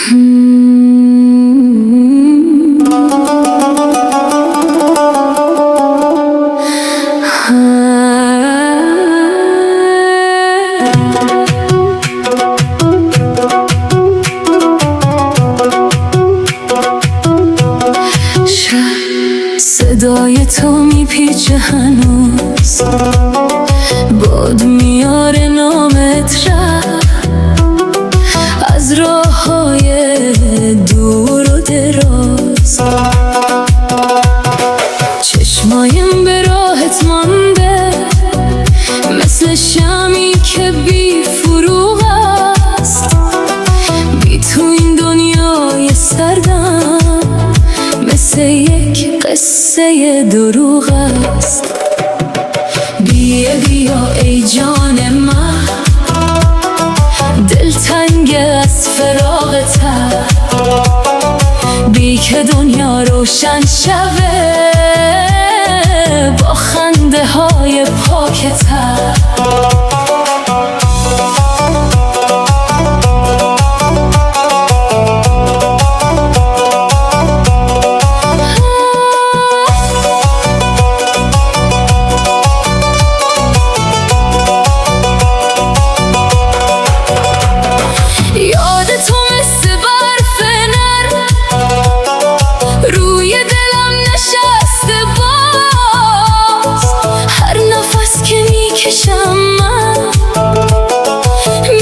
صدای تو میپیچه هنوز، باد میاره نامت از راههای دور و دراز. چشمایم به راهت مانده، مثل شمی که بی فروغ است. بی تو این دنیای سردم مثل یک قصه دروغ است. بیا ای جان من، دلتنگ از فراقت، بی که دنیا روشن شوه با خنده های پاکت.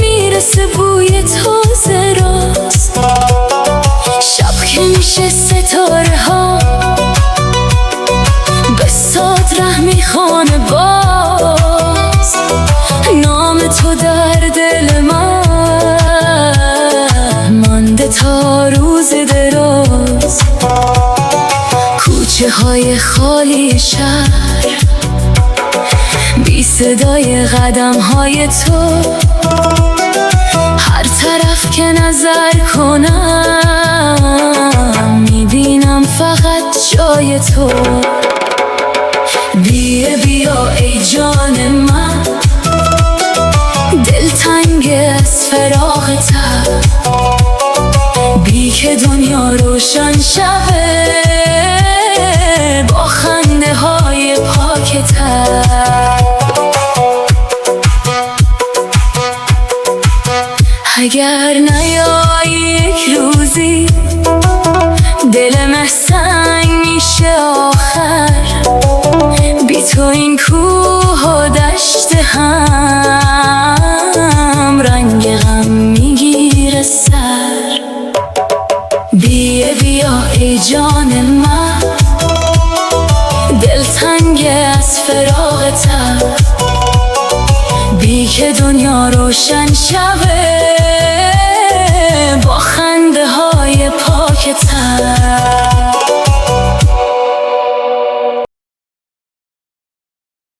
میرسه بوی تازه راست، شب که میشه ستاره ها به ساد ره میخوانه باز. نام تو در دل من مانده تا روز دراز. کوچه های خالی شهر، بی صدای قدم های تو، هر طرف که نظر کنم میبینم فقط جای تو. بیا ای جان من، دلتنگ از فراقت، بی که دنیا روشن شوه با خنده های پاکت. اگر نیای یک روزی دلم سنگ میشه آخر، بی تو این کوه و دشت هم رنگ غم میگیره سر. بیا ای جان من، دلتنگ از فراقت، بی که دنیا روشن شوه با خنده های پاکت.